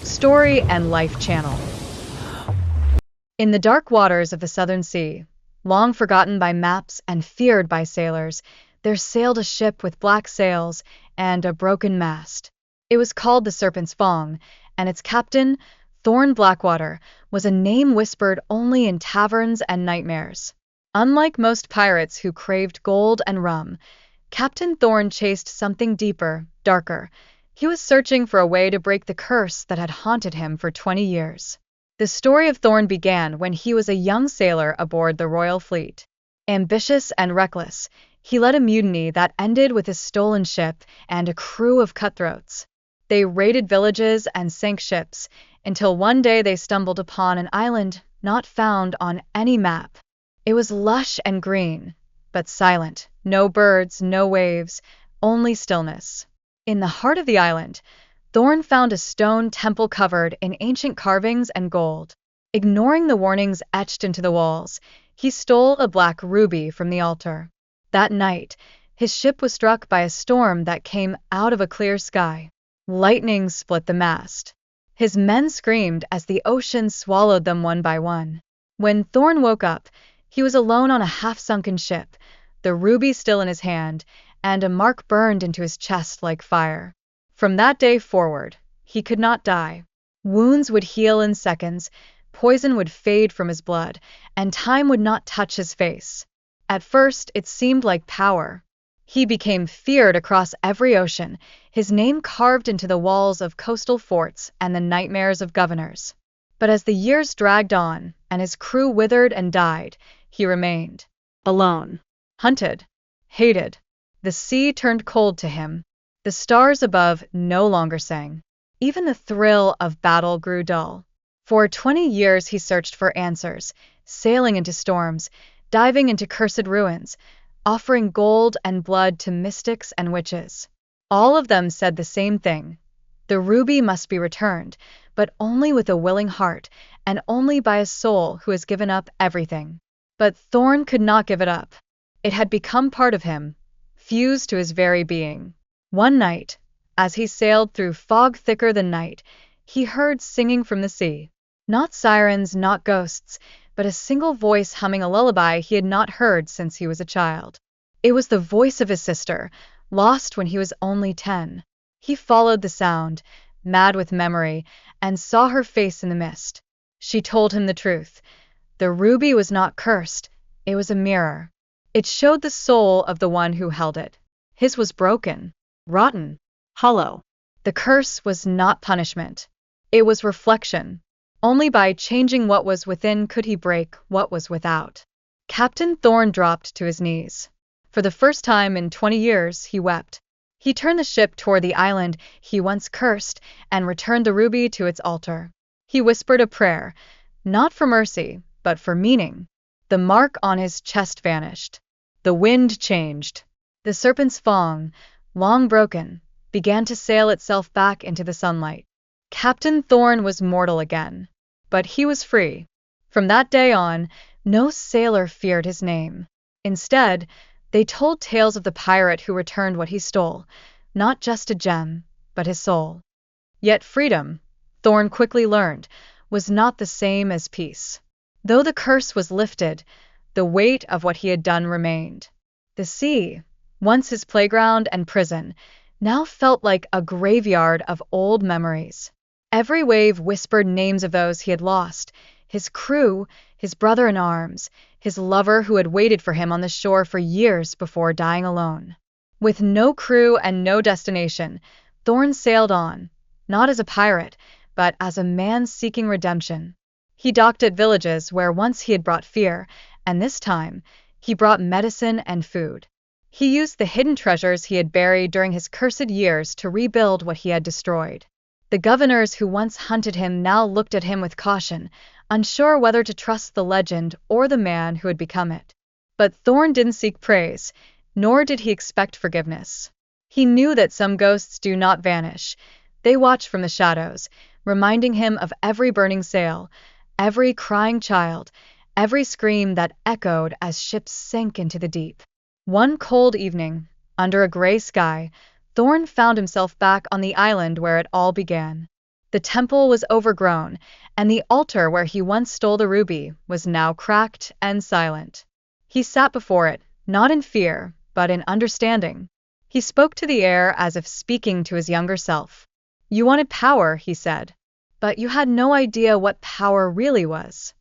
Story and Life Channel. In the dark waters of the Southern Sea, long forgotten by maps and feared by sailors, there sailed a ship with black sails and a broken mast. It was called the Serpent's Fong, and its captain, Thorn Blackwater, was a name whispered only in taverns and nightmares. Unlike most pirates who craved gold and rum, Captain Thorn chased something deeper, darker. He was searching for a way to break the curse that had haunted him for 20 years. The story of Thorn began when he was a young sailor aboard the Royal Fleet. Ambitious and reckless, he led a mutiny that ended with his stolen ship and a crew of cutthroats. They raided villages and sank ships, until one day they stumbled upon an island not found on any map. It was lush and green, but silent. No birds, no waves, only stillness. In the heart of the island, Thorn found a stone temple covered in ancient carvings and gold. Ignoring the warnings etched into the walls, he stole a black ruby from the altar. That night, his ship was struck by a storm that came out of a clear sky. Lightning split the mast. His men screamed as the ocean swallowed them one by one. When Thorn woke up, he was alone on a half-sunken ship, the ruby still in his hand, and a mark burned into his chest like fire. From that day forward, he could not die. Wounds would heal in seconds, poison would fade from his blood, and time would not touch his face. At first, it seemed like power. He became feared across every ocean, his name carved into the walls of coastal forts and the nightmares of governors. But as the years dragged on, and his crew withered and died, he remained. Alone. Hunted. Hated. The sea turned cold to him. The stars above no longer sang. Even the thrill of battle grew dull. For 20 years he searched for answers, sailing into storms, diving into cursed ruins, offering gold and blood to mystics and witches. All of them said the same thing. The ruby must be returned, but only with a willing heart, and only by a soul who has given up everything. But Thorn could not give it up. It had become part of him, fused to his very being. One night, as he sailed through fog thicker than night, he heard singing from the sea. Not sirens, not ghosts, but a single voice humming a lullaby he had not heard since he was a child. It was the voice of his sister, lost when he was only 10. He followed the sound, mad with memory, and saw her face in the mist. She told him the truth. The ruby was not cursed, it was a mirror. It showed the soul of the one who held it. His was broken, rotten, hollow. The curse was not punishment. It was reflection. Only by changing what was within could he break what was without. Captain Thorn dropped to his knees. For the first time in 20 years, he wept. He turned the ship toward the island he once cursed and returned the ruby to its altar. He whispered a prayer, not for mercy, but for meaning. The mark on his chest vanished. The wind changed. The Serpent's Fong, long broken, began to sail itself back into the sunlight. Captain Thorn was mortal again, but he was free. From that day on, no sailor feared his name. Instead, they told tales of the pirate who returned what he stole, not just a gem, but his soul. Yet freedom, Thorn quickly learned, was not the same as peace. Though the curse was lifted, the weight of what he had done remained. The sea, once his playground and prison, now felt like a graveyard of old memories. Every wave whispered names of those he had lost, his crew, his brother in arms, his lover who had waited for him on the shore for years before dying alone. With no crew and no destination, Thorn sailed on, not as a pirate, but as a man seeking redemption. He docked at villages where once he had brought fear, and this time, he brought medicine and food. He used the hidden treasures he had buried during his cursed years to rebuild what he had destroyed. The governors who once hunted him now looked at him with caution, unsure whether to trust the legend or the man who had become it. But Thorn didn't seek praise, nor did he expect forgiveness. He knew that some ghosts do not vanish. They watch from the shadows, reminding him of every burning sail, every crying child, every scream that echoed as ships sank into the deep. One cold evening, under a gray sky, Thorn found himself back on the island where it all began. The The temple was overgrown, and the altar where he once stole the ruby was now cracked and silent. He sat before it, not in fear, but in understanding. He spoke to the air as if speaking to his younger self. You wanted power, he said, but you had no idea what power really was.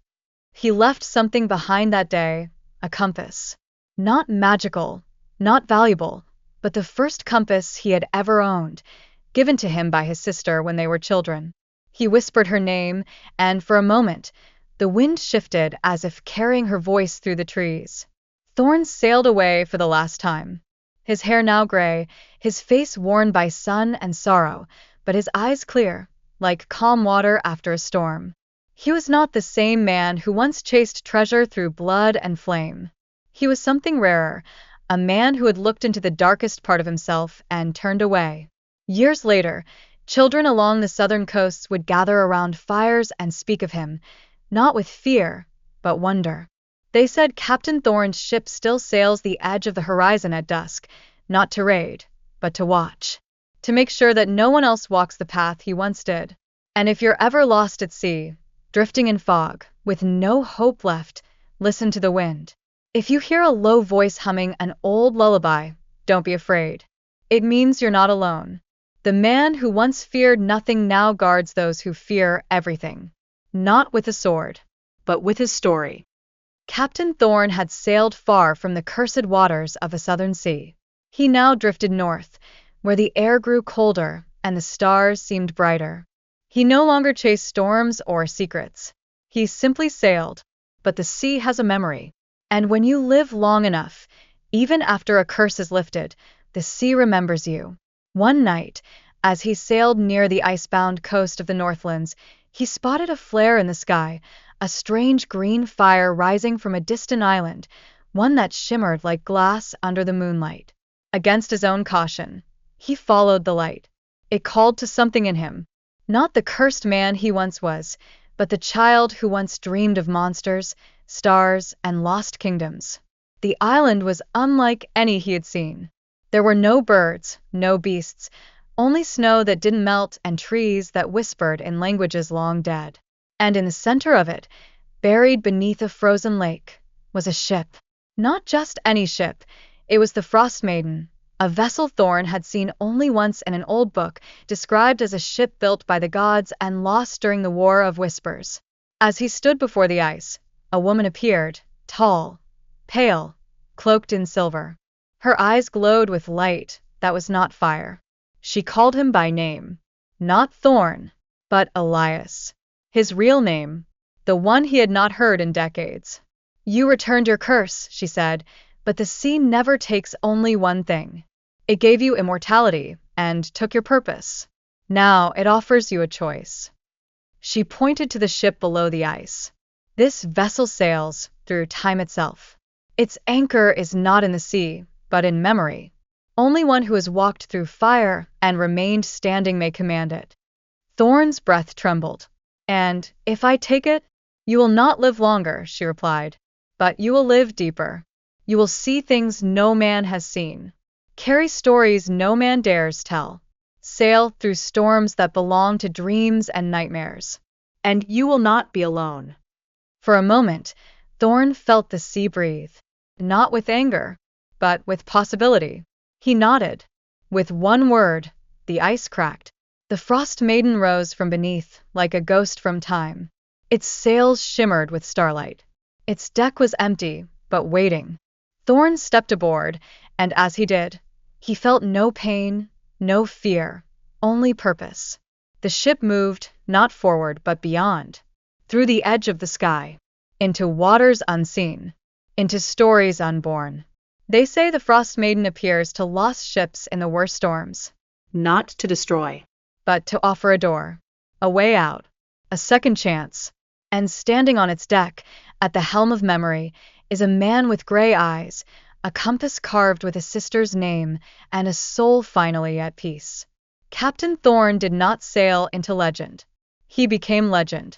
He left something behind that day, a compass. Not magical, not valuable, but the first compass he had ever owned, given to him by his sister when they were children. He whispered her name, and for a moment, the wind shifted as if carrying her voice through the trees. Thorn sailed away for the last time. His hair now gray, his face worn by sun and sorrow, but his eyes clear, like calm water after a storm. He was not the same man who once chased treasure through blood and flame. He was something rarer, a man who had looked into the darkest part of himself and turned away. Years later, children along the southern coasts would gather around fires and speak of him, not with fear, but wonder. They said Captain Thorn's ship still sails the edge of the horizon at dusk, not to raid, but to watch, to make sure that no one else walks the path he once did. And if you're ever lost at sea, drifting in fog, with no hope left, listen to the wind. If you hear a low voice humming an old lullaby, don't be afraid. It means you're not alone. The man who once feared nothing now guards those who fear everything. Not with a sword, but with his story. Captain Thorn had sailed far from the cursed waters of the southern sea. He now drifted north, where the air grew colder and the stars seemed brighter. He no longer chased storms or secrets. He simply sailed, but the sea has a memory. And when you live long enough, even after a curse is lifted, the sea remembers you. One night, as he sailed near the icebound coast of the Northlands, he spotted a flare in the sky, a strange green fire rising from a distant island, one that shimmered like glass under the moonlight. Against his own caution, he followed the light. It called to something in him, not the cursed man he once was, but the child who once dreamed of monsters, stars, and lost kingdoms. The island was unlike any he had seen. There were no birds, no beasts, only snow that didn't melt and trees that whispered in languages long dead. And in the center of it, buried beneath a frozen lake, was a ship. Not just any ship, it was the Frost Maiden, a vessel Thorn had seen only once in an old book, described as a ship built by the gods and lost during the War of Whispers. As he stood before the ice, a woman appeared, tall, pale, cloaked in silver. Her eyes glowed with light that was not fire. She called him by name, not Thorn, but Elias. His real name, the one he had not heard in decades. You returned your curse, she said, but the sea never takes only one thing. It gave you immortality and took your purpose. Now it offers you a choice. She pointed to the ship below the ice. This vessel sails through time itself. Its anchor is not in the sea, but in memory. Only one who has walked through fire and remained standing may command it. Thorn's breath trembled. And if I take it, you will not live longer, she replied, but you will live deeper. You will see things no man has seen. Carry stories no man dares tell. Sail through storms that belong to dreams and nightmares. And you will not be alone. For a moment, Thorn felt the sea breathe, not with anger, but with possibility. He nodded. With one word, the ice cracked. The Frost Maiden rose from beneath like a ghost from time. Its sails shimmered with starlight. Its deck was empty, but waiting. Thorn stepped aboard, and as he did, he felt no pain, no fear, only purpose. The ship moved, not forward but beyond, through the edge of the sky, into waters unseen, into stories unborn. They say the Frost Maiden appears to lost ships in the worst storms, not to destroy, but to offer a door, a way out, a second chance. And standing on its deck, at the helm of memory, is a man with gray eyes, a compass carved with a sister's name, and a soul finally at peace. Captain Thorn did not sail into legend. He became legend.